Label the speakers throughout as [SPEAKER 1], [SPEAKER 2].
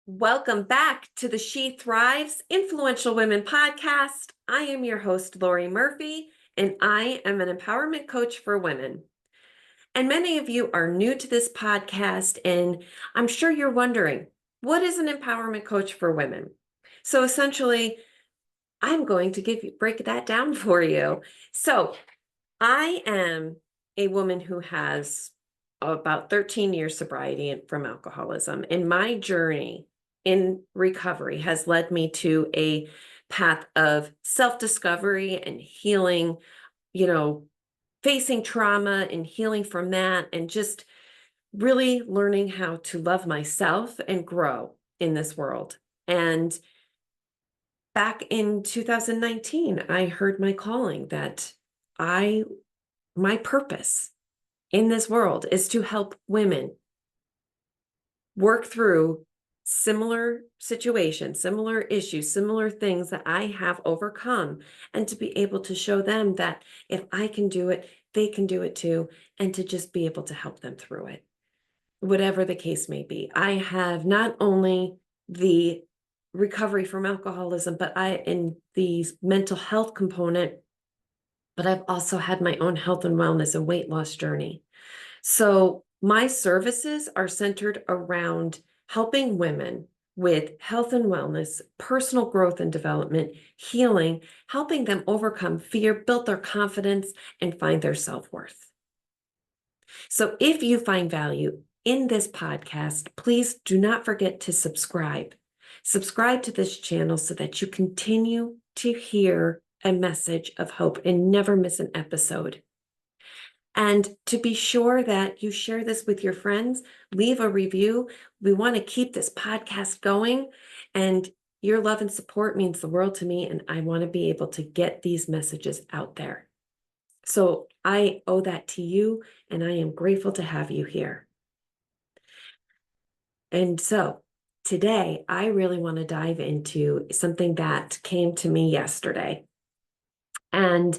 [SPEAKER 1] Welcome back to the She Thrives Influential Women podcast. I am your host, Lori Murphy, and I am an empowerment coach for women. And many of you are new to this podcast, and I'm sure you're wondering, what is an empowerment coach for women? So essentially, I'm going to break that down for you. So I am a woman who has about 13 years sobriety from alcoholism, and my journey in recovery has led me to a path of self-discovery and healing, you know, facing trauma and healing from that, and just really learning how to love myself and grow in this world. And back in 2019, I heard my calling that my purpose in this world is to help women work through similar situations, similar issues, similar things that I have overcome, and to be able to show them that if I can do it, they can do it too, and to just be able to help them through it, whatever the case may be. I have not only the recovery from alcoholism, but in the mental health component, but I've also had my own health and wellness and weight loss journey. So my services are centered around helping women with health and wellness, personal growth and development, healing, helping them overcome fear, build their confidence, and find their self-worth. So if you find value in this podcast, please do not forget to subscribe. Subscribe to this channel so that you continue to hear a message of hope and never miss an episode. And to be sure that you share this with your friends, leave a review. We want to keep this podcast going, and your love and support means the world to me, and I want to be able to get these messages out there. So I owe that to you, and I am grateful to have you here. And so today, I really want to dive into something that came to me yesterday. And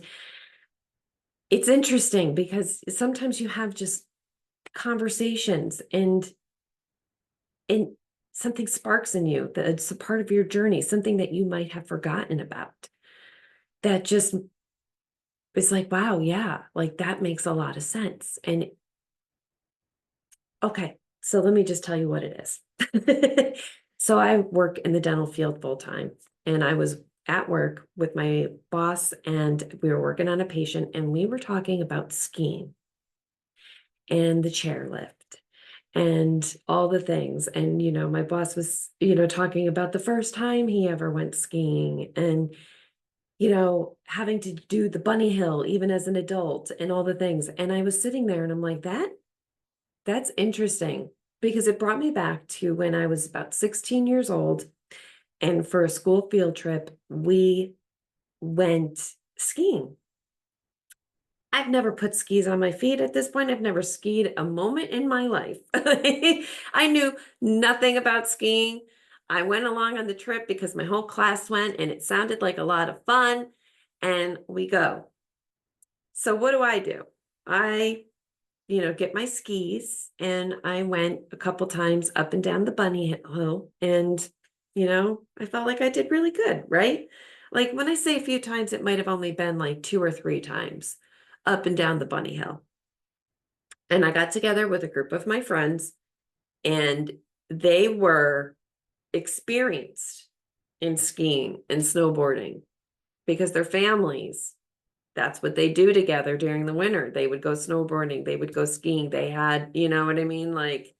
[SPEAKER 1] it's interesting because sometimes you have just conversations and something sparks in you that it's a part of your journey, something that you might have forgotten about, that just is like, wow, yeah, like that makes a lot of sense. And okay, so let me just tell you what it is. So I work in the dental field full time, and I was at work with my boss, and we were working on a patient, and we were talking about skiing and the chairlift and all the things. And, my boss was, talking about the first time he ever went skiing, and, having to do the bunny hill even as an adult and all the things. And I was sitting there and I'm like, that's interesting, because it brought me back to when I was about 16 years old. And for a school field trip, we went skiing. I've never put skis on my feet at this point. I've never skied a moment in my life. I knew nothing about skiing. I went along on the trip because my whole class went and it sounded like a lot of fun. And we go. So what do? I, get my skis, and I went a couple times up and down the bunny hill, and, I felt like I did really good, right? Like when I say a few times, it might have only been like 2 or 3 times up and down the bunny hill. And I got together with a group of my friends, and they were experienced in skiing and snowboarding because their families, that's what they do together during the winter. They would go snowboarding, they would go skiing. They had, you know what I mean? Like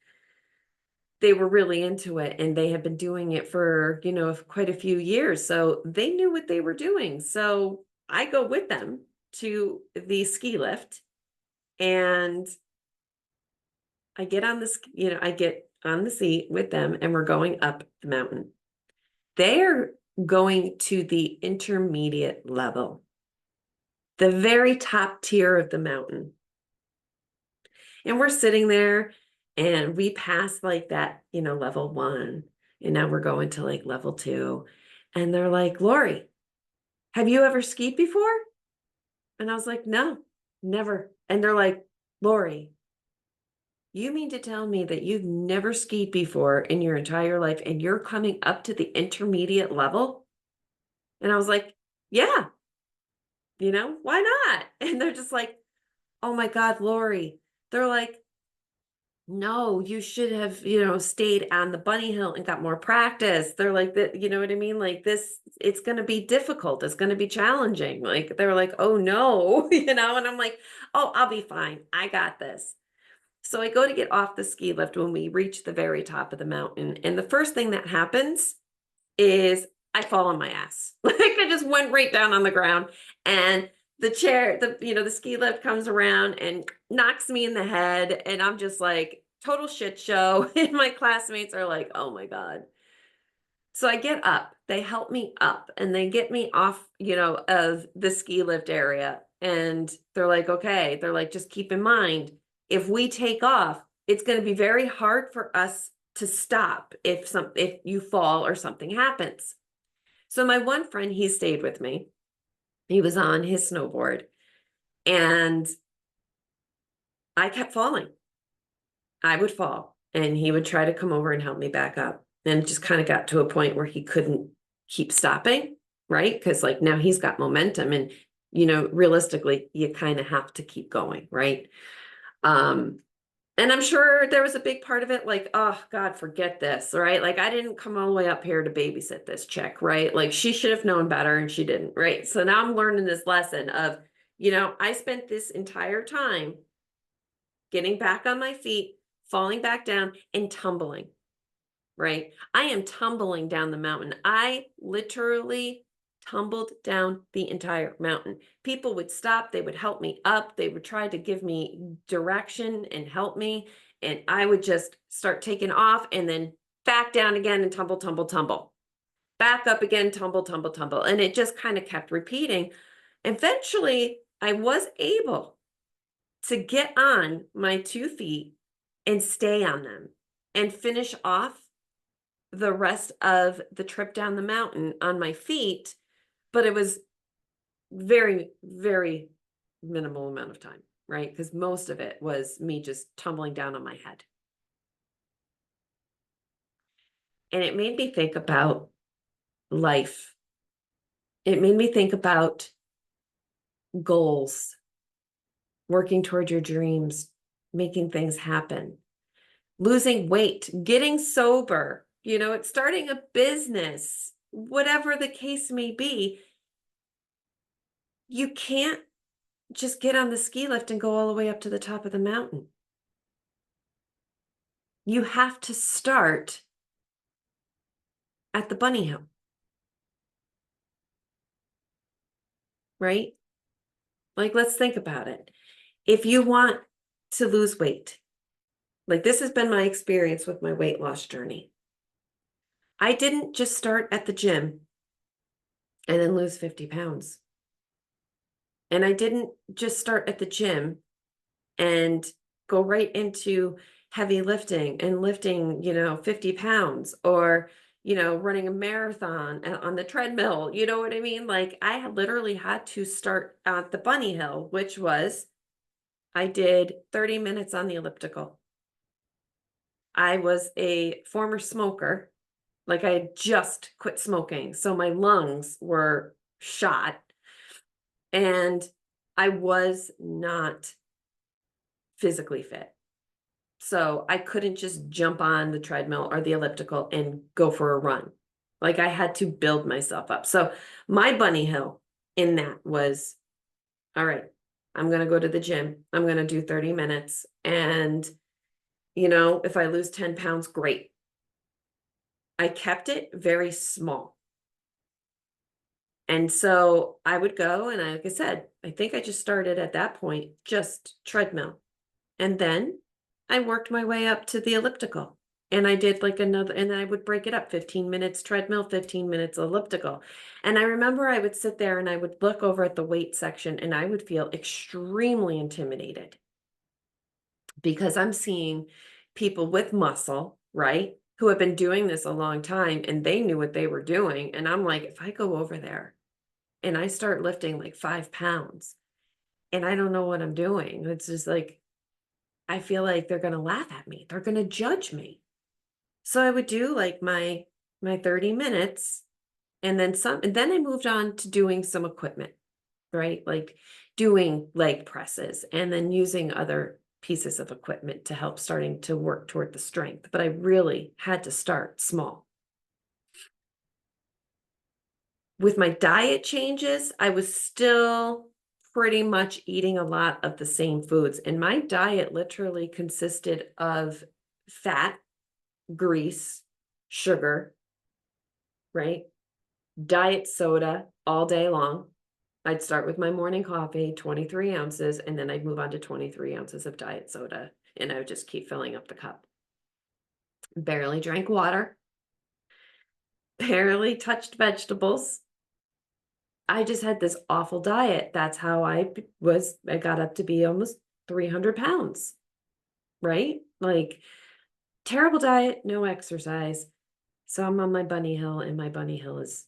[SPEAKER 1] they were really into it, and they had been doing it for, quite a few years. So they knew what they were doing. So I go with them to the ski lift, and I get on this, I get on the seat with them, and we're going up the mountain. They're going to the intermediate level, the very top tier of the mountain. And we're sitting there, and we passed like that, level 1. And now we're going to like level 2. And they're like, Lori, have you ever skied before? And I was like, no, never. And they're like, Lori, you mean to tell me that you've never skied before in your entire life and you're coming up to the intermediate level? And I was like, yeah, why not? And they're just like, oh my God, Lori. They're like, no, you should have, stayed on the bunny hill and got more practice. They're like that, you know what I mean? Like this, it's going to be difficult. It's going to be challenging. Like they're like, oh no, and I'm like, oh, I'll be fine. I got this. So I go to get off the ski lift when we reach the very top of the mountain. And the first thing that happens is I fall on my ass. Like I just went right down on the ground, and the chair, the ski lift comes around and knocks me in the head. And I'm just like, total shit show. And my classmates are like, oh my God. So I get up, they help me up and they get me off, of the ski lift area. And they're like, okay, they're like, just keep in mind, if we take off, it's going to be very hard for us to stop if you fall or something happens. So my one friend, he stayed with me. He was on his snowboard and I kept falling. I would fall and he would try to come over and help me back up. And it just kind of got to a point where he couldn't keep stopping, right? Because like now he's got momentum and, realistically, you kind of have to keep going, right? And I'm sure there was a big part of it, like, oh God, forget this, right? Like I didn't come all the way up here to babysit this chick, right? Like she should have known better and she didn't, right? So now I'm learning this lesson of, I spent this entire time getting back on my feet, falling back down and tumbling, right? I am tumbling down the mountain. I literally tumbled down the entire mountain. People would stop, they would help me up, they would try to give me direction and help me. And I would just start taking off and then back down again and tumble, tumble, tumble. Back up again, tumble, tumble, tumble. And it just kind of kept repeating. Eventually, I was able to get on my 2 feet and stay on them and finish off the rest of the trip down the mountain on my feet, but it was very, very minimal amount of time, right? Because most of it was me just tumbling down on my head. And it made me think about life. It made me think about goals, working toward your dreams, making things happen, losing weight, getting sober, it's starting a business, whatever the case may be. You can't just get on the ski lift and go all the way up to the top of the mountain. You have to start at the bunny hill, right? Like, let's think about it. If you want to lose weight, like this has been my experience with my weight loss journey. I didn't just start at the gym and then lose 50 pounds. And I didn't just start at the gym and go right into heavy lifting and lifting, 50 pounds or, running a marathon on the treadmill. You know what I mean? Like I literally had to start at the bunny hill, which was I did 30 minutes on the elliptical. I was a former smoker. Like I had just quit smoking. So my lungs were shot and I was not physically fit. So I couldn't just jump on the treadmill or the elliptical and go for a run. Like I had to build myself up. So my bunny hill in that was, all right, I'm going to go to the gym. I'm going to do 30 minutes. And, if I lose 10 pounds, great. I kept it very small. And so I would go and like I said, I think I just started at that point, just treadmill. And then I worked my way up to the elliptical and I did like another, and then I would break it up 15 minutes treadmill, 15 minutes elliptical. And I remember I would sit there and I would look over at the weight section and I would feel extremely intimidated because I'm seeing people with muscle, right? Who have been doing this a long time and they knew what they were doing. And I'm like, if I go over there and I start lifting like 5 pounds and I don't know what I'm doing, it's just like, I feel like they're going to laugh at me. They're going to judge me. So I would do like my 30 minutes and then some, and then I moved on to doing some equipment, right? Like doing leg presses and then using other pieces of equipment to help starting to work toward the strength. But I really had to start small. With my diet changes, I was still pretty much eating a lot of the same foods. And my diet literally consisted of fat, grease, sugar, right? Diet soda all day long. I'd start with my morning coffee, 23 ounces, and then I'd move on to 23 ounces of diet soda. And I would just keep filling up the cup. Barely drank water, barely touched vegetables. I just had this awful diet. That's how I got up to be almost 300 pounds, right? Like terrible diet, no exercise. So I'm on my bunny hill, and my bunny hill is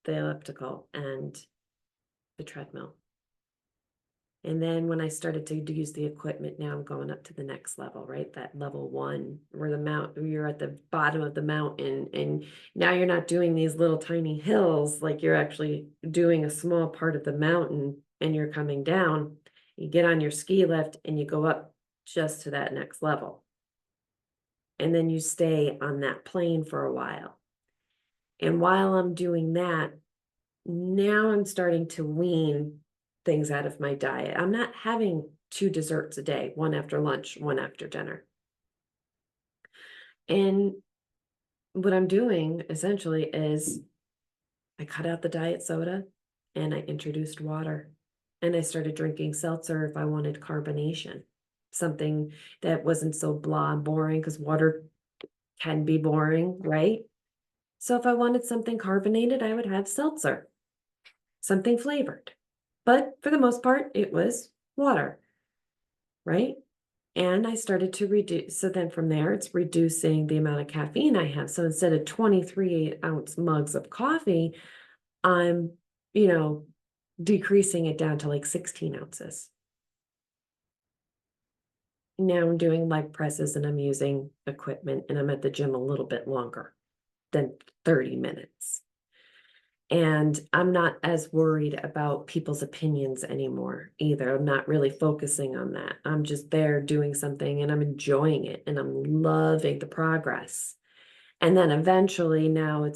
[SPEAKER 1] the elliptical and the treadmill. And then when I started to use the equipment, now I'm going up to the next level, right? That level 1, where you're at the bottom of the mountain, and now you're not doing these little tiny hills, like you're actually doing a small part of the mountain and you're coming down. You get on your ski lift and you go up just to that next level. And then you stay on that plane for a while. And while I'm doing that, now I'm starting to wean things out of my diet. I'm not having 2 desserts a day, one after lunch, one after dinner. And what I'm doing essentially is I cut out the diet soda and I introduced water, and I started drinking seltzer if I wanted carbonation, something that wasn't so blah and boring, because water can be boring, right? So if I wanted something carbonated, I would have seltzer, something flavored. But for the most part, it was water, right? And I started to reduce. So then from there, it's reducing the amount of caffeine I have. So instead of 23-ounce mugs of coffee, I'm, decreasing it down to like 16 ounces. Now I'm doing leg presses and I'm using equipment, and I'm at the gym a little bit longer than 30 minutes. And I'm not as worried about people's opinions anymore either. I'm not really focusing on that. I'm just there doing something and I'm enjoying it and I'm loving the progress. And then eventually now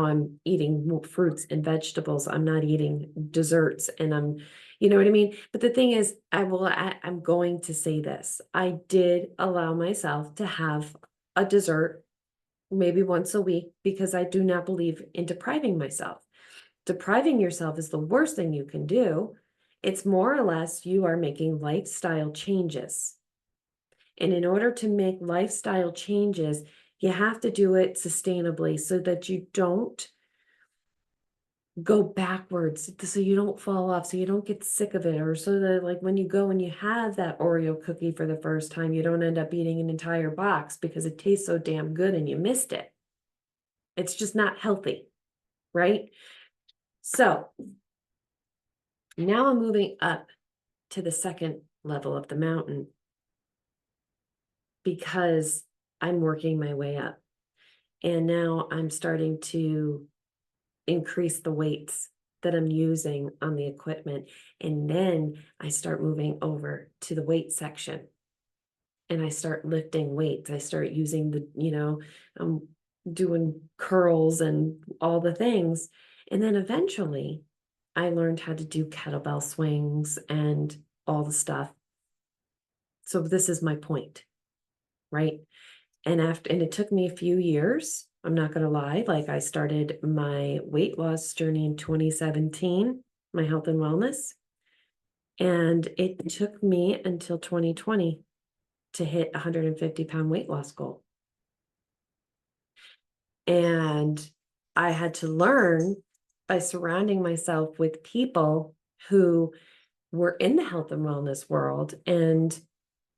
[SPEAKER 1] I'm eating more fruits and vegetables. I'm not eating desserts, and you know what I mean? But the thing is, I'm going to say this. I did allow myself to have a dessert maybe once a week, because I do not believe in depriving myself. Depriving yourself is the worst thing you can do. It's more or less you are making lifestyle changes. And in order to make lifestyle changes, you have to do it sustainably so that you don't go backwards, so you don't fall off, so you don't get sick of it, or so that like when you go and you have that Oreo cookie for the first time, you don't end up eating an entire box because it tastes so damn good and you missed it. It's just not healthy, right? So now I'm moving up to the second level of the mountain because I'm working my way up. And now I'm starting to increase the weights that I'm using on the equipment. And then I start moving over to the weight section and I start lifting weights. I start using I'm doing curls and all the things. And then eventually I learned how to do kettlebell swings and all the stuff. So this is my point, right? And it took me a few years. I'm not going to lie. Like, I started my weight loss journey in 2017, my health and wellness. And it took me until 2020 to hit 150-pound weight loss goal. And I had to learn by surrounding myself with people who were in the health and wellness world and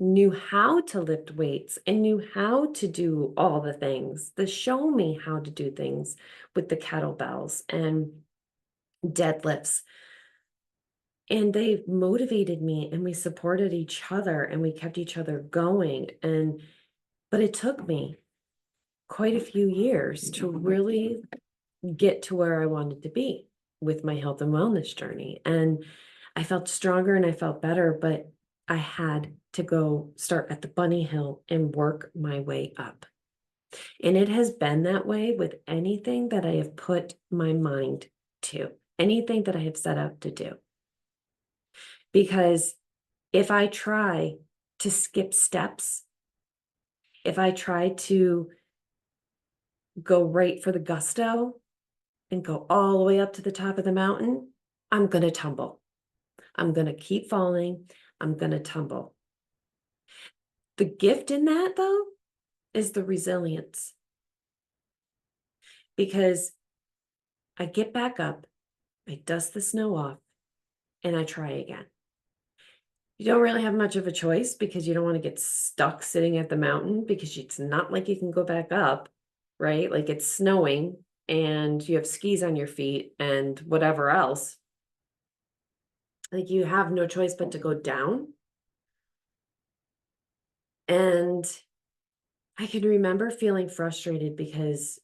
[SPEAKER 1] knew how to lift weights and knew how to do all the things, to show me how to do things with the kettlebells and deadlifts. And they motivated me and we supported each other and we kept each other going. But it took me quite a few years to really get to where I wanted to be with my health and wellness journey. And I felt stronger and I felt better, but I had to go start at the bunny hill and work my way up. And it has been that way with anything that I have put my mind to, anything that I have set out to do. Because if I try to skip steps, if I try to go right for the gusto and go all the way up to the top of the mountain, I'm going to tumble. I'm going to keep falling. I'm going to tumble. The gift in that, though, is the resilience. Because I get back up, I dust the snow off, and I try again. You don't really have much of a choice because you don't want to get stuck sitting at the mountain because it's not like you can go back up, right? Like it's snowing and you have skis on your feet and whatever else. Like you have no choice but to go down. And I can remember feeling frustrated because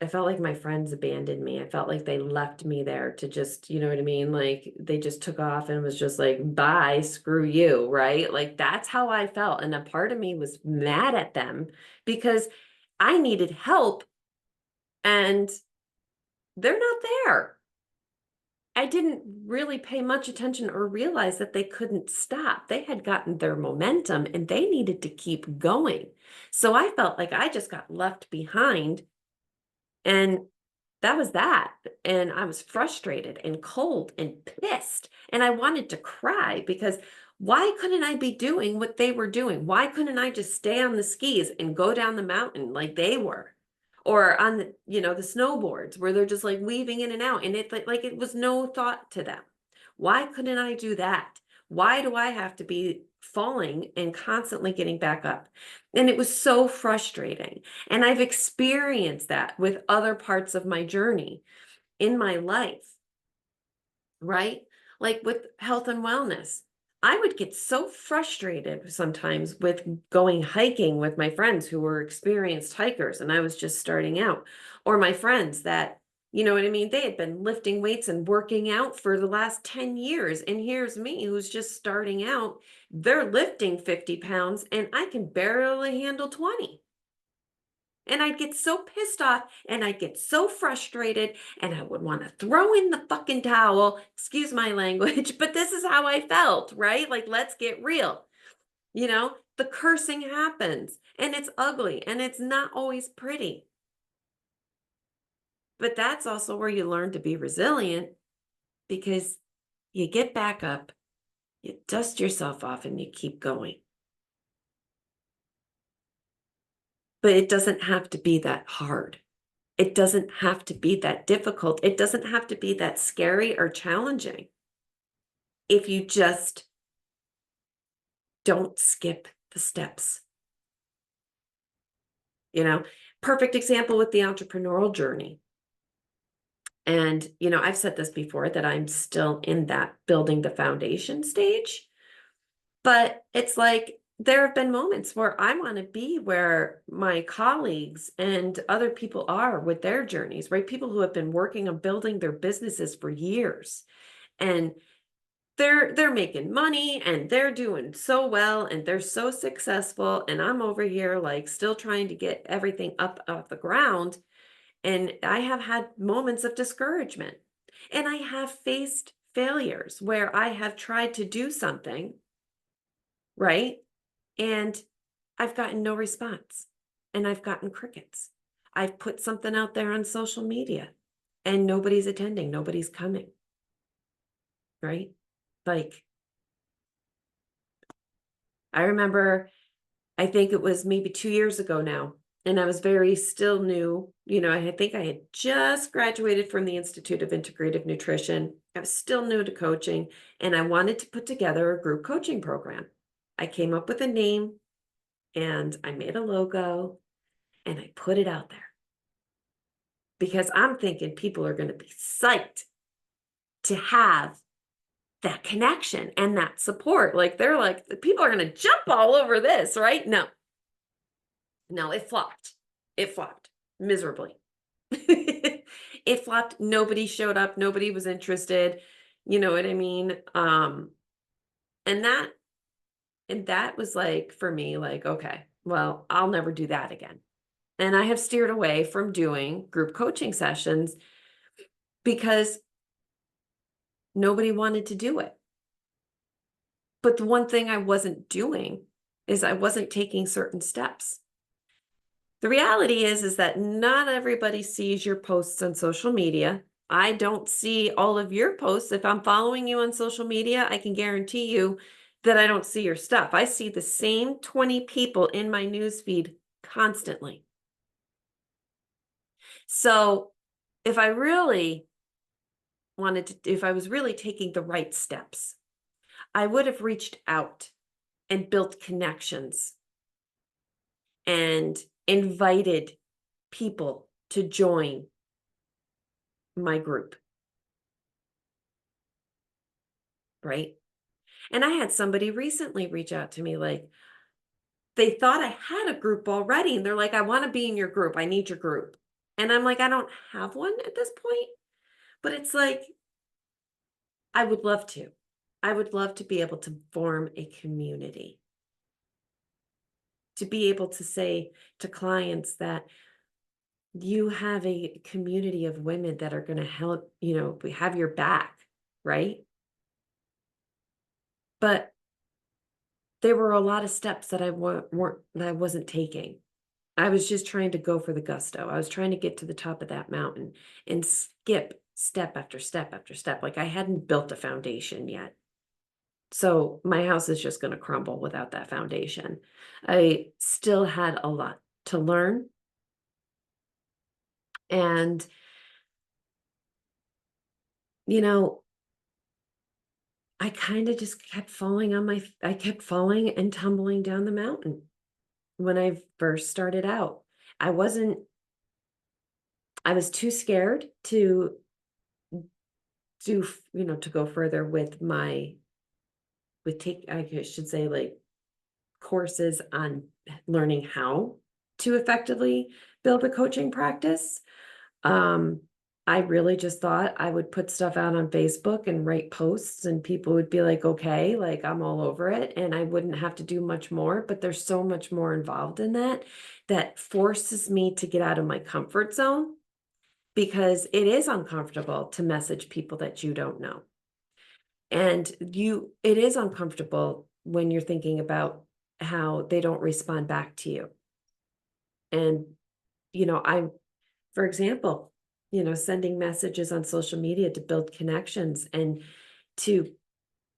[SPEAKER 1] I felt like my friends abandoned me. I felt like they left me there to just, you know what I mean? Like they just took off and was just like, bye, screw you, right? Like that's how I felt. And a part of me was mad at them because I needed help and they're not there. I didn't really pay much attention or realize that they couldn't stop. They had gotten their momentum and they needed to keep going. So I felt like I just got left behind. And that was that. And I was frustrated and cold and pissed. And I wanted to cry because why couldn't I be doing what they were doing? Why couldn't I just stay on the skis and go down the mountain like they were? Or on the, the snowboards where they're just like weaving in and out. And it like it was no thought to them. Why couldn't I do that? Why do I have to be falling and constantly getting back up? And it was so frustrating. And I've experienced that with other parts of my journey in my life, right? Like with health and wellness. I would get so frustrated sometimes with going hiking with my friends who were experienced hikers and I was just starting out, or my friends that, you know what I mean? They had been lifting weights and working out for the last 10 years. And here's me who's just starting out. They're lifting 50 pounds and I can barely handle 20. And I'd get so pissed off and I'd get so frustrated and I would want to throw in the fucking towel. Excuse my language, but this is how I felt, right? Like, let's get real. The cursing happens and it's ugly and it's not always pretty. But that's also where you learn to be resilient because you get back up, you dust yourself off, and you keep going. But it doesn't have to be that hard. It doesn't have to be that difficult. It doesn't have to be that scary or challenging. If you just don't skip the steps. Perfect example with the entrepreneurial journey. And, I've said this before that I'm still in that building the foundation stage, but it's like there have been moments where I want to be where my colleagues and other people are with their journeys, right? People who have been working on building their businesses for years and they're making money and they're doing so well and they're so successful and I'm over here like still trying to get everything up off the ground. And I have had moments of discouragement and I have faced failures where I have tried to do something, right? And I've gotten no response and I've gotten crickets. I've put something out there on social media and nobody's attending, nobody's coming, right? Like, I remember, I think it was maybe 2 years ago now, and I was very still new. I think I had just graduated from the Institute of Integrative Nutrition. I was still new to coaching, and I wanted to put together a group coaching program. I came up with a name, and I made a logo, and I put it out there because I'm thinking people are going to be psyched to have that connection and that support. Like they're like, people are going to jump all over this, right? No, no, it flopped. It flopped miserably. It flopped. Nobody showed up. Nobody was interested. You know what I mean? And that was like for me, like, okay, well, I'll never do that again. And I have steered away from doing group coaching sessions because nobody wanted to do it. But the one thing I wasn't doing is I wasn't taking certain steps. The reality is that not everybody sees your posts on social media. I don't see all of your posts. If I'm following you on social media, I can guarantee you that I don't see your stuff. I see the same 20 people in my newsfeed constantly. So if I really if I was really taking the right steps, I would have reached out and built connections and invited people to join my group, right? And I had somebody recently reach out to me like they thought I had a group already and they're like, I want to be in your group. I need your group. And I'm like, I don't have one at this point, but it's like, I would love to. I would love to be able to form a community, to be able to say to clients that you have a community of women that are going to help, have your back, right? But there were a lot of steps that I wasn't taking. I was just trying to go for the gusto. I was trying to get to the top of that mountain and skip step after step after step. Like I hadn't built a foundation yet. So my house is just going to crumble without that foundation. I still had a lot to learn. And, you know, I kind of just kept I kept falling and tumbling down the mountain when I first started out. I wasn't, I was too scared to to go further with I should say, like, courses on learning how to effectively build a coaching practice. Um, I really just thought I would put stuff out on Facebook and write posts and people would be like, okay, like I'm all over it. And I wouldn't have to do much more, but there's so much more involved in that forces me to get out of my comfort zone because it is uncomfortable to message people that you don't know. And it is uncomfortable when you're thinking about how they don't respond back to you. And, for example, sending messages on social media to build connections and to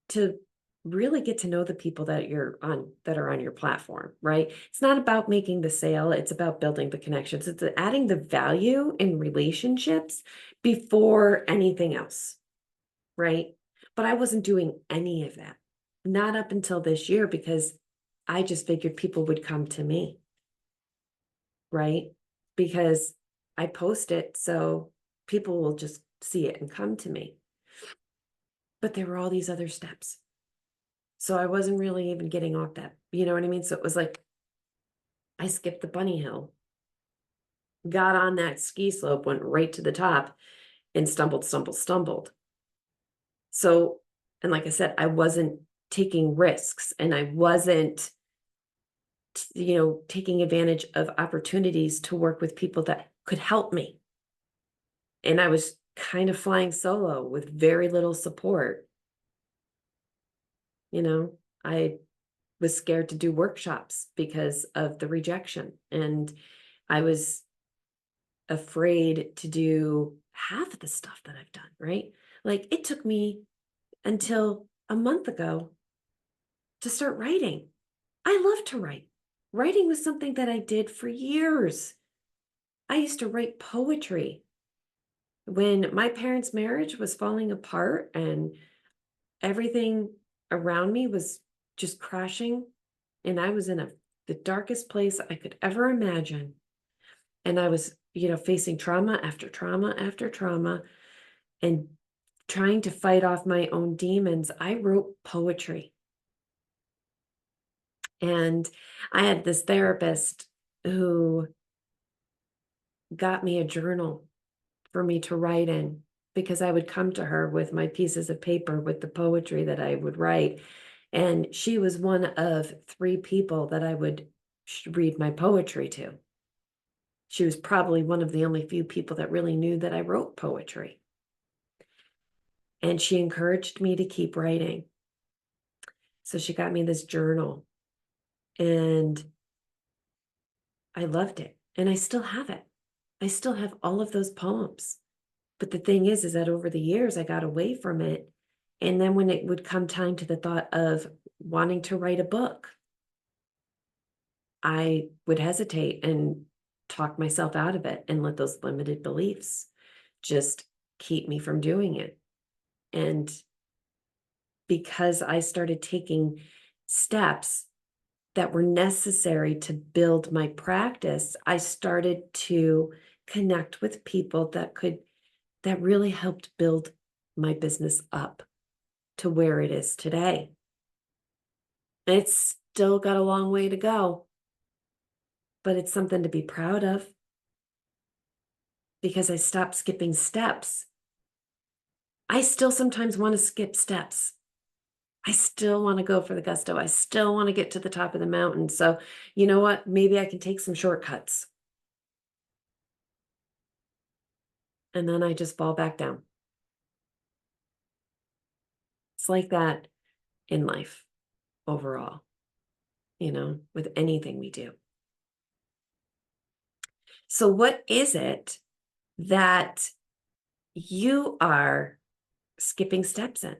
[SPEAKER 1] to really get to know the people that are on your platform, right? It's not about making the sale, it's about building the connections. It's adding the value in relationships before anything else, right? But I wasn't doing any of that. Not up until this year because I just figured people would come to me, right? Because I post it, so people will just see it and come to me. But there were all these other steps. So I wasn't really even getting off that, you know what I mean? So it was like I skipped the bunny hill, got on that ski slope, went right to the top and stumbled. So, and like I said, I wasn't taking risks and I wasn't, taking advantage of opportunities to work with people that could help me. And I was kind of flying solo with very little support. I was scared to do workshops because of the rejection. And I was afraid to do half of the stuff that I've done, right? Like it took me until a month ago to start writing. I love to write. Writing was something that I did for years. I used to write poetry. When my parents' marriage was falling apart and everything around me was just crashing, and I was in the darkest place I could ever imagine. And I was, facing trauma after trauma after trauma and trying to fight off my own demons, I wrote poetry. And I had this therapist who got me a journal for me to write in, because I would come to her with my pieces of paper with the poetry that I would write. And she was one of 3 people that I would read my poetry to. She was probably one of the only few people that really knew that I wrote poetry. And she encouraged me to keep writing. So she got me this journal, and I loved it. And I still have it. I still have all of those poems. But the thing is that over the years, I got away from it. And then when it would come time to the thought of wanting to write a book, I would hesitate and talk myself out of it and let those limited beliefs just keep me from doing it. And because I started taking steps that were necessary to build my practice, I started to connect with people that really helped build my business up to where it is today. It's still got a long way to go, but it's something to be proud of, because I stopped skipping steps. I still sometimes want to skip steps. I still want to go for the gusto. I still want to get to the top of the mountain. So, you know what? Maybe I can take some shortcuts. And then I just fall back down. It's like that in life overall, with anything we do. So, what is it that you are skipping steps in?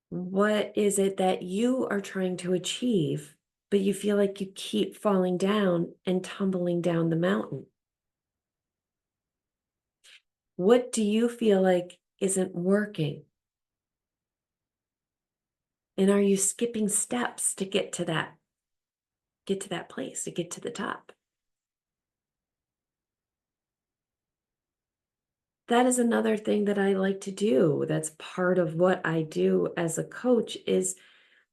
[SPEAKER 1] What is it that you are trying to achieve, but you feel like you keep falling down and tumbling down the mountain? What do you feel like isn't working? And are you skipping steps to get to that place, to get to the top? That is another thing that I like to do. That's part of what I do as a coach is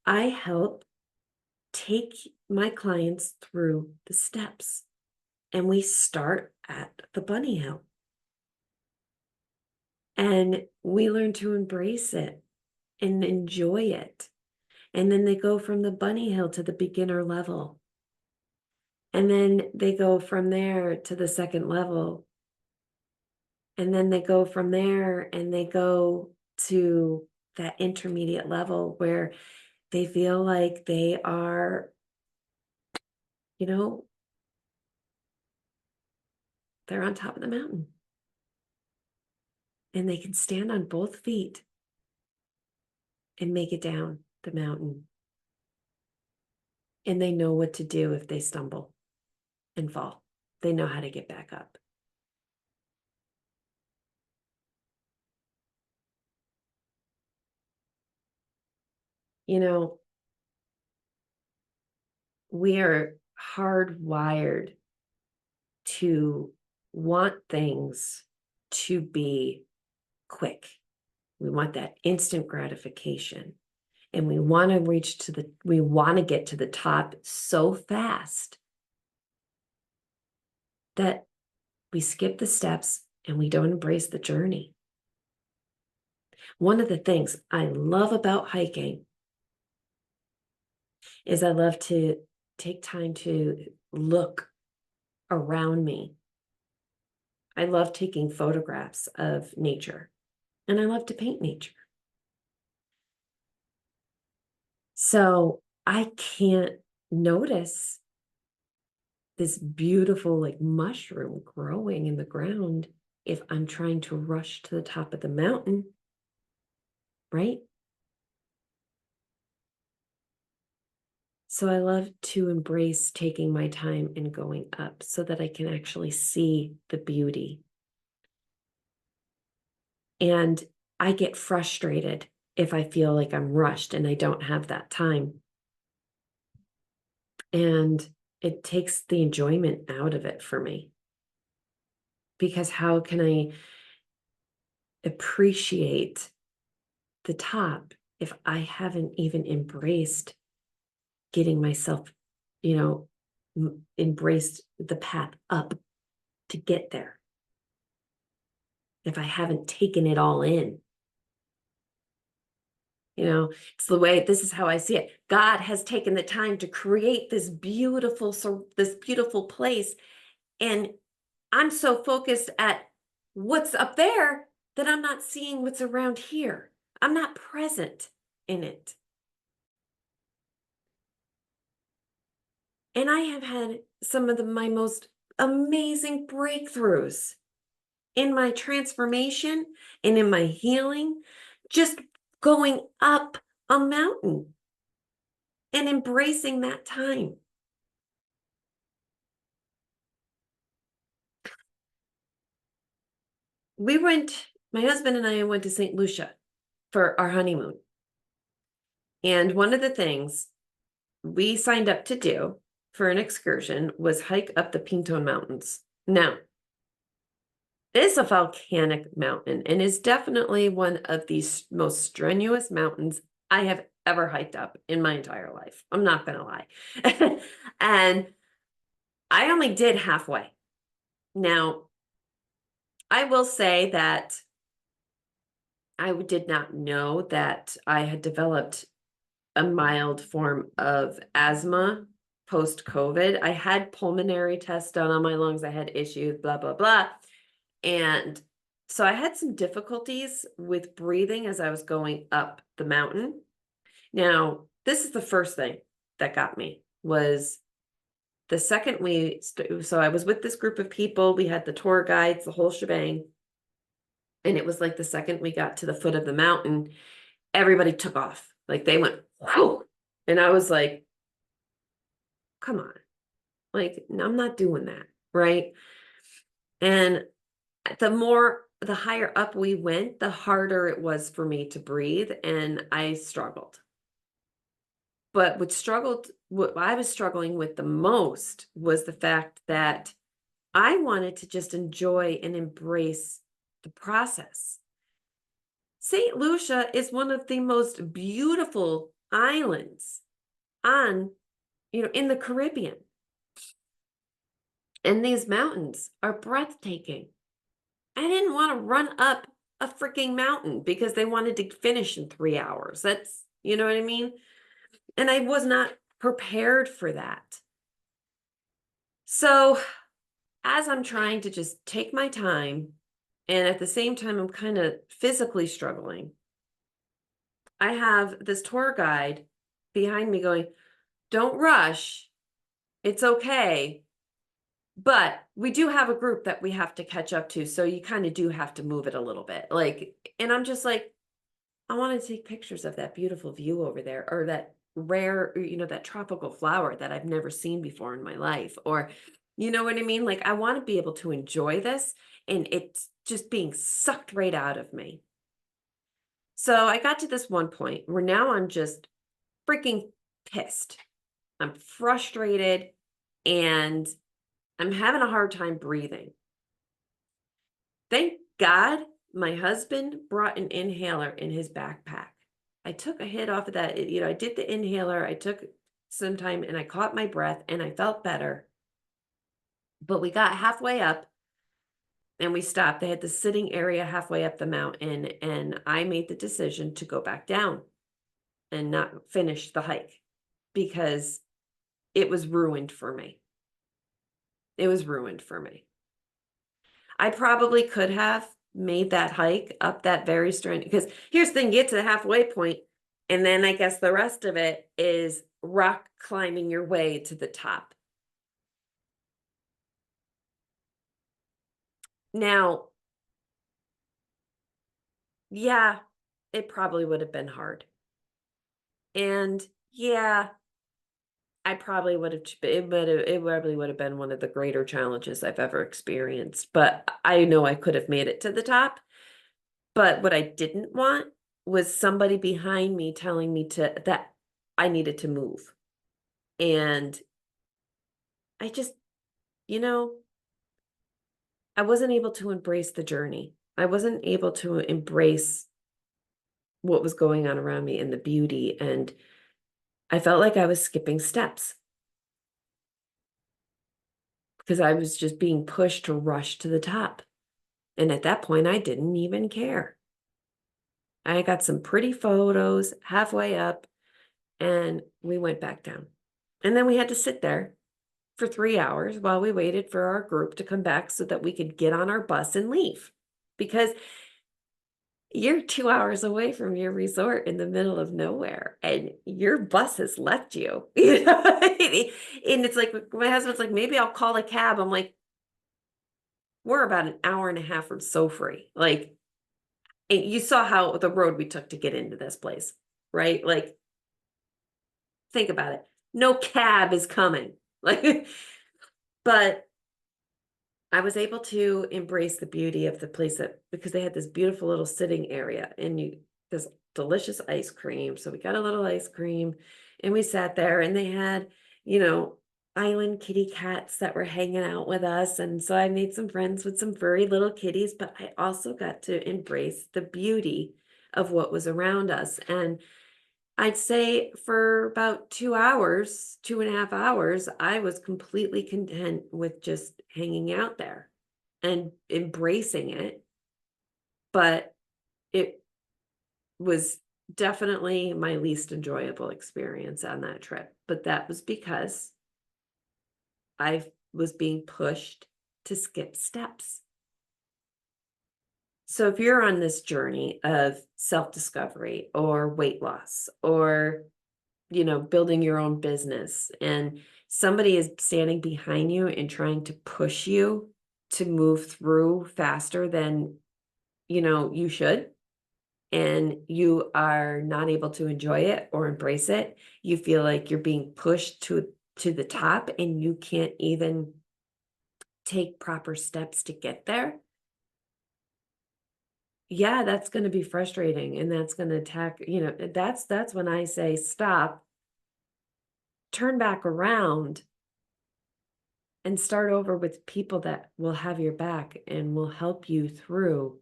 [SPEAKER 1] I help take my clients through the steps. And we start at the bunny hill. And we learn to embrace it and enjoy it. And then they go from the bunny hill to the beginner level. And then they go from there to the second level. And then they go from there and they go to that intermediate level where they feel like they are, you know, they're on top of the mountain. And they can stand on both feet and make it down the mountain. And they know what to do if they stumble and fall. They know how to get back up. You know, we are hardwired to want things to be quick. We want that instant gratification. And we want to get to the top so fast that we skip the steps and we don't embrace the journey. One of the things I love about hiking is I love to take time to look around me. I love taking photographs of nature, and I love to paint nature. So I can't notice this beautiful like mushroom growing in the ground if I'm trying to rush to the top of the mountain, right? So I love to embrace taking my time and going up so that I can actually see the beauty. And I get frustrated if I feel like I'm rushed and I don't have that time. And it takes the enjoyment out of it for me. because how can I appreciate the top if I haven't even embraced getting myself, embraced the path up to get there? If I haven't taken it all in, it's the way, this is how I see it. God has taken the time to create this beautiful place. And I'm so focused at what's up there that I'm not seeing what's around here. I'm not present in it. And I have had some of my most amazing breakthroughs in my transformation and in my healing, just going up a mountain and embracing that time. My husband and I went to St. Lucia for our honeymoon. And one of the things we signed up to do for an excursion was hike up the Pinto Mountains. Now, it's a volcanic mountain and is definitely one of the most strenuous mountains I have ever hiked up in my entire life. I'm not going to lie. And I only did halfway. Now, I will say that I did not know that I had developed a mild form of asthma post-COVID. I had pulmonary tests done on my lungs. I had issues, blah, blah, blah. And so I had some difficulties with breathing as I was going up the mountain. Now, this is the first thing that got me was the second so I was with this group of people. We had the tour guides, the whole shebang. And it was like the second we got to the foot of the mountain, everybody took off. Like they went, whoa. And I was like, come on. Like, no, I'm not doing that. Right. And the higher up we went, the harder it was for me to breathe. And I struggled. But what I was struggling with the most was the fact that I wanted to just enjoy and embrace the process. St. Lucia is one of the most beautiful islands in the Caribbean. And these mountains are breathtaking. I didn't want to run up a freaking mountain because they wanted to finish in 3 hours. That's, you know what I mean? And I was not prepared for that. So as I'm trying to just take my time, and at the same time, I'm kind of physically struggling, I have this tour guide behind me going, don't rush. It's okay. But we do have a group that we have to catch up to. So you kind of do have to move it a little bit. And I'm just like, I want to take pictures of that beautiful view over there, or that rare, that tropical flower that I've never seen before in my life. Or, you know what I mean? Like, I want to be able to enjoy this, and it's just being sucked right out of me. So I got to this one point where now I'm just freaking pissed. I'm frustrated and I'm having a hard time breathing. Thank God my husband brought an inhaler in his backpack. I took a hit off of that. I did the inhaler. I took some time and I caught my breath and I felt better. But we got halfway up and we stopped. They had the sitting area halfway up the mountain, and I made the decision to go back down and not finish the hike because it was ruined for me. It was ruined for me. I probably could have made that hike up that very straight, because here's the thing, get to the halfway point, and then I guess the rest of it is rock climbing your way to the top. Now, yeah, it probably would have been hard. And yeah, I probably would have, it probably would have been one of the greater challenges I've ever experienced. But I know I could have made it to the top. But what I didn't want was somebody behind me telling me that I needed to move. And I just, you know, I wasn't able to embrace the journey. I wasn't able to embrace what was going on around me and the beauty. And I felt like I was skipping steps because I was just being pushed to rush to the top. And at that point, I didn't even care. I got some pretty photos halfway up and we went back down. And then we had to sit there for 3 hours while we waited for our group to come back so that we could get on our bus and leave. Because you're 2 hours away from your resort in the middle of nowhere and your bus has left you. You know? And it's like my husband's like, maybe I'll call a cab. I'm like, we're about an hour and a half from Sofree. Like, and you saw how the road we took to get into this place, right? Like, think about it. No cab is coming. Like, but I was able to embrace the beauty of the place because they had this beautiful little sitting area and this delicious ice cream. So we got a little ice cream and we sat there and they had, you know, island kitty cats that were hanging out with us. And so I made some friends with some furry little kitties, but I also got to embrace the beauty of what was around us. And I'd say for about 2 hours, 2.5 hours, I was completely content with just hanging out there and embracing it. But it was definitely my least enjoyable experience on that trip. But that was because I was being pushed to skip steps. So if you're on this journey of self-discovery or weight loss or building your own business and somebody is standing behind you and trying to push you to move through faster than, you should, and you are not able to enjoy it or embrace it, you feel like you're being pushed to the top and you can't even take proper steps to get there. Yeah, that's going to be frustrating and that's going to attack, that's when I say stop, turn back around and start over with people that will have your back and will help you through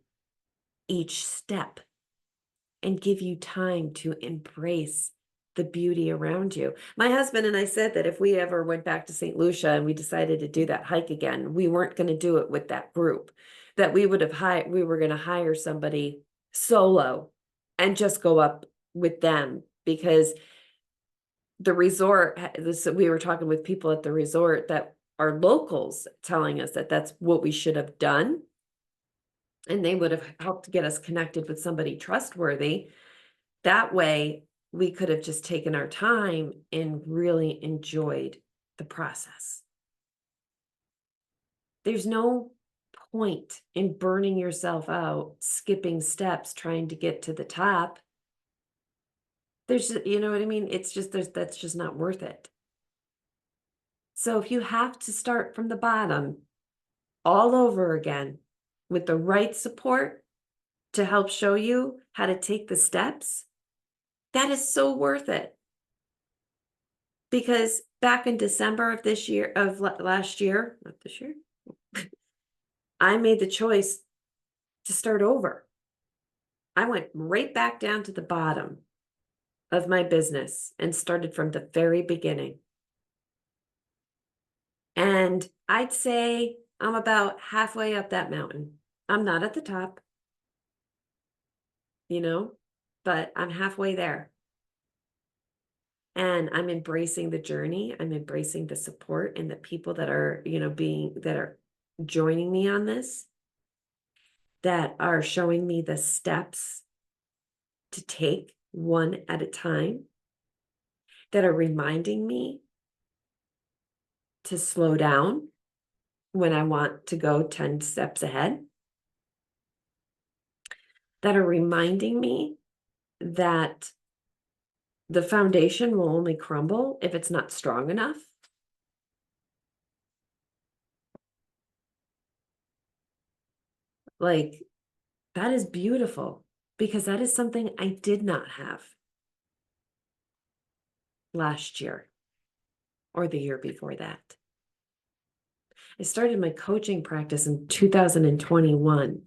[SPEAKER 1] each step and give you time to embrace the beauty around you. My husband and I said that if we ever went back to St. Lucia and we decided to do that hike again, we weren't going to do it with that group, that we were going to hire somebody solo and just go up with them because the resort, we were talking with people at the resort that are locals telling us that that's what we should have done. And they would have helped get us connected with somebody trustworthy. That way we could have just taken our time and really enjoyed the process. There's no point in burning yourself out, skipping steps, trying to get to the top. There's, you know what I mean? It's just, that's just not worth it. So if you have to start from the bottom all over again with the right support to help show you how to take the steps, that is so worth it. Because back in December of last year, not this year, I made the choice to start over. I went right back down to the bottom of my business and started from the very beginning. And I'd say I'm about halfway up that mountain. I'm not at the top, but I'm halfway there. And I'm embracing the journey. I'm embracing the support and the people that are, that are joining me on this, that are showing me the steps to take one at a time, that are reminding me to slow down when I want to go 10 steps ahead, that are reminding me that the foundation will only crumble if it's not strong enough. Like, that is beautiful because that is something I did not have last year or the year before that. I started my coaching practice in 2021.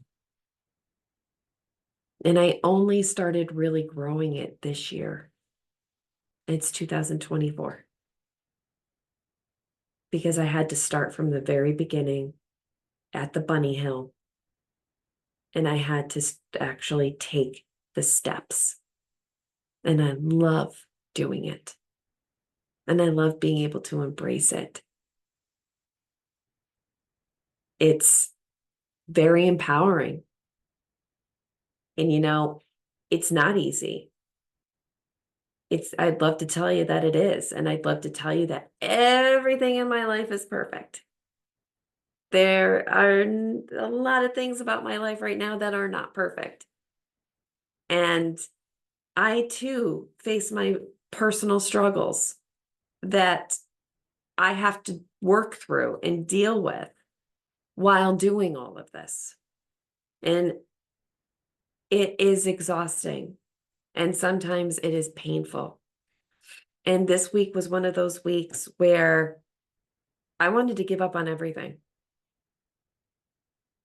[SPEAKER 1] And I only started really growing it this year. It's 2024. Because I had to start from the very beginning at the bunny hill. And I had to actually take the steps. And I love doing it. And I love being able to embrace it. It's very empowering. And it's not easy. I'd love to tell you that it is. And I'd love to tell you that everything in my life is perfect. There are a lot of things about my life right now that are not perfect. And I too face my personal struggles that I have to work through and deal with while doing all of this. And it is exhausting. And sometimes it is painful. And this week was one of those weeks where I wanted to give up on everything.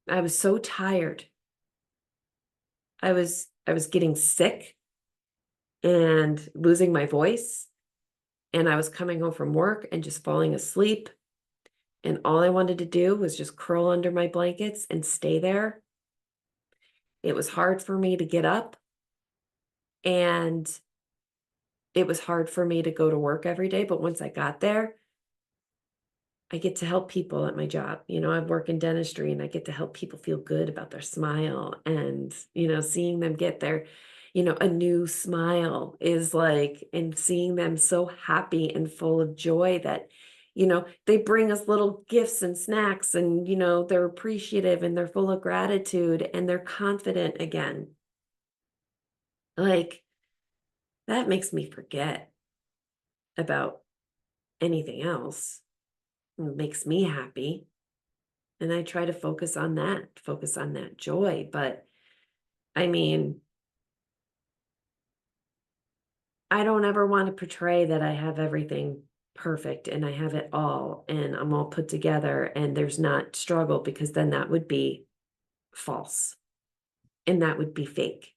[SPEAKER 1] I was so tired. I was getting sick and losing my voice. And I was coming home from work and just falling asleep. And all I wanted to do was just curl under my blankets and stay there. It was hard for me to get up. And it was hard for me to go to work every day. But once I got there, I get to help people at my job. I work in dentistry and I get to help people feel good about their smile, and, seeing them get their, a new smile is like, and seeing them so happy and full of joy that, they bring us little gifts and snacks, and, they're appreciative and they're full of gratitude and they're confident again. Like, that makes me forget about anything else. It makes me happy. And I try to focus on that joy. But I mean, I don't ever want to portray that I have everything perfect and I have it all and I'm all put together and there's not struggle, because then that would be false and that would be fake.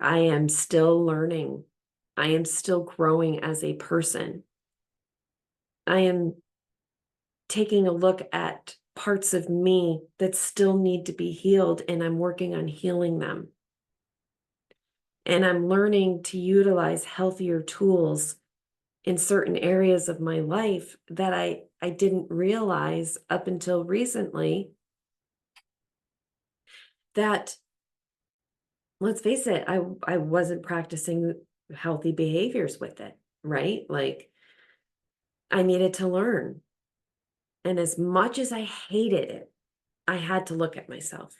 [SPEAKER 1] I am still learning. I am still growing as a person. I am taking a look at parts of me that still need to be healed, and I'm working on healing them. And I'm learning to utilize healthier tools in certain areas of my life that I didn't realize up until recently, that, let's face it, I wasn't practicing healthy behaviors with it, right? Like, I needed to learn. And as much as I hated it, I had to look at myself.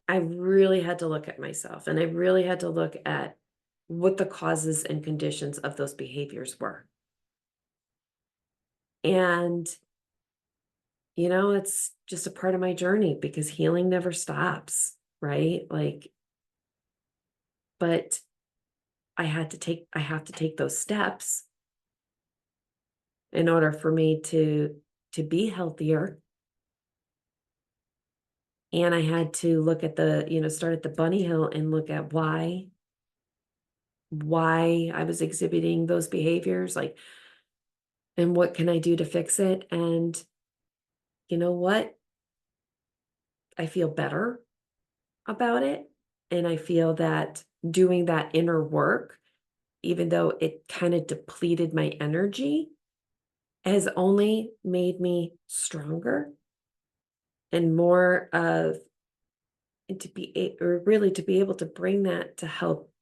[SPEAKER 1] I really had to look at myself, and I really had to look at what the causes and conditions of those behaviors were. And, it's just a part of my journey, because healing never stops, right? Like, but I have to take those steps in order for me to be healthier. And I had to look at start at the bunny hill and look at why I was exhibiting those behaviors, like, and what can I do to fix it? And you know what? I feel better about it. And I feel that doing that inner work, even though it kind of depleted my energy, has only made me stronger and more of, and or really to be able to bring that to help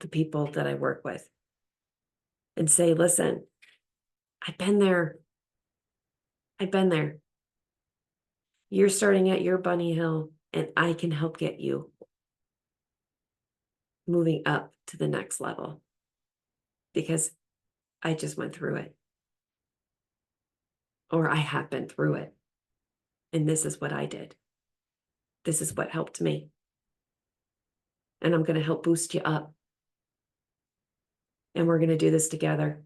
[SPEAKER 1] the people that I work with and say, listen, I've been there. I've been there. You're starting at your bunny hill, and I can help get you moving up to the next level, because I just went through it, or I have been through it. And this is what I did. This is what helped me. And I'm going to help boost you up. And we're going to do this together.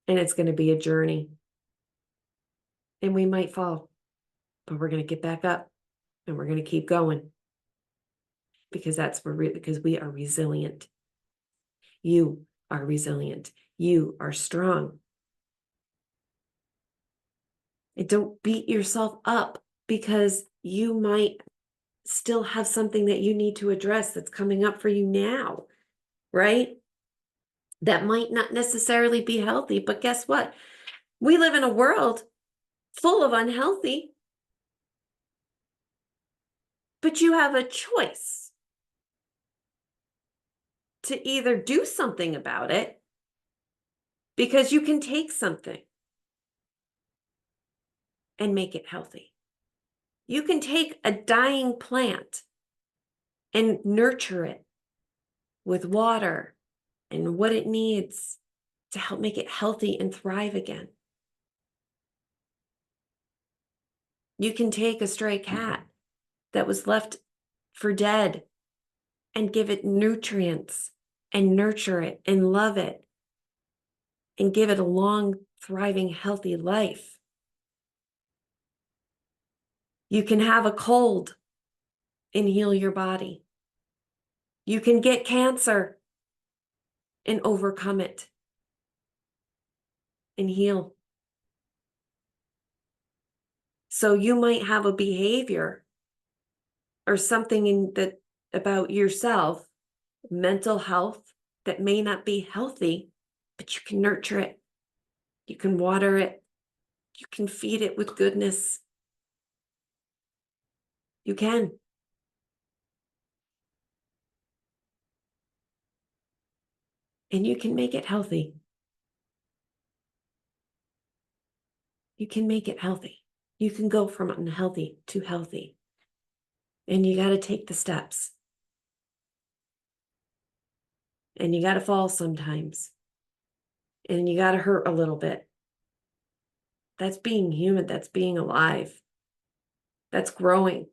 [SPEAKER 1] And it's going to be a journey. and we might fall, but we're going to get back up and we're going to keep going because because we are resilient. You are resilient. You are strong. And don't beat yourself up because you might still have something that you need to address that's coming up for you now, right? That might not necessarily be healthy, but guess what? We live in a world full of unhealthy, but you have a choice to either do something about it because you can take something and make it healthy. You can take a dying plant and nurture it with water and what it needs to help make it healthy and thrive again. You can take a stray cat that was left for dead and give it nutrients and nurture it and love it and give it a long, thriving, healthy life. You can have a cold and heal your body. You can get cancer and overcome it and heal. So you might have a behavior or something about yourself, mental health, that may not be healthy, but you can nurture it. You can water it. You can feed it with goodness. You can. And you can make it healthy. You can make it healthy. You can go from unhealthy to healthy. And you got to take the steps. And you got to fall sometimes. And you got to hurt a little bit. That's being human. That's being alive. That's growing.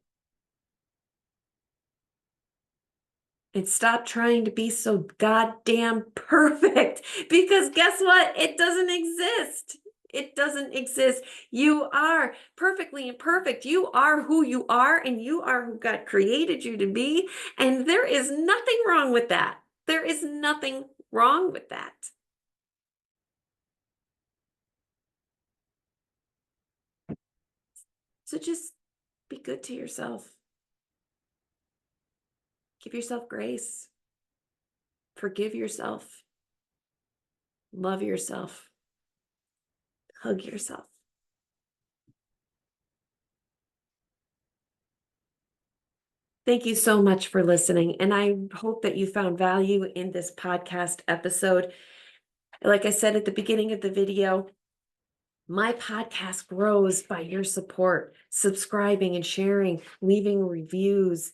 [SPEAKER 1] And stop trying to be so goddamn perfect, because guess what? It doesn't exist. It doesn't exist. You are perfectly imperfect. You are who you are, and you are who God created you to be. And there is nothing wrong with that. There is nothing wrong with that. So just be good to yourself. Give yourself grace. Forgive yourself. Love yourself. Hug yourself. Thank you so much for listening. And I hope that you found value in this podcast episode. Like I said at the beginning of the video, my podcast grows by your support, subscribing and sharing, leaving reviews,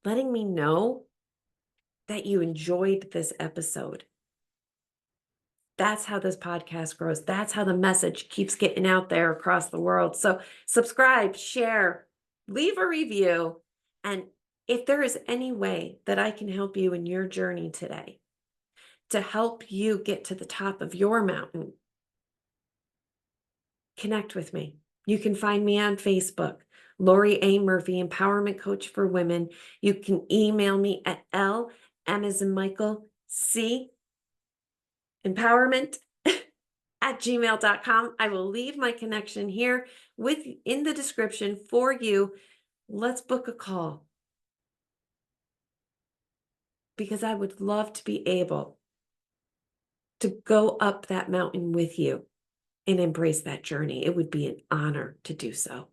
[SPEAKER 1] letting me know that you enjoyed this episode. That's how this podcast grows. That's how the message keeps getting out there across the world. So subscribe, share, leave a review. And if there is any way that I can help you in your journey today to help you get to the top of your mountain, connect with me. You can find me on Facebook, Lori A. Murphy, Empowerment Coach for Women. You can email me at M as in Michael, C, empowerment at gmail.com. I will leave my connection here in the description for you. Let's book a call, because I would love to be able to go up that mountain with you and embrace that journey. It would be an honor to do so.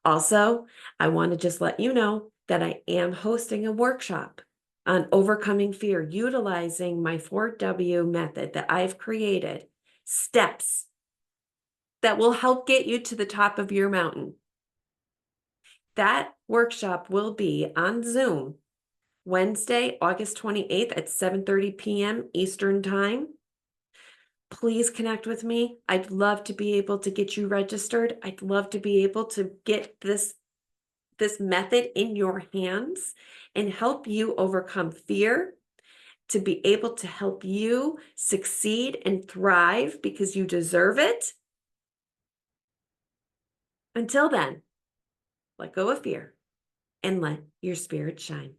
[SPEAKER 1] Also, I want to just let you know that I am hosting a workshop on overcoming fear, utilizing my 4W method that I've created, steps that will help get you to the top of your mountain. That workshop will be on Zoom Wednesday, August 28th at 7:30 p.m. Eastern Time. Please connect with me. I'd love to be able to get you registered. I'd love to be able to get this method in your hands and help you overcome fear, to be able to help you succeed and thrive because you deserve it. Until then, let go of fear and let your spirit shine.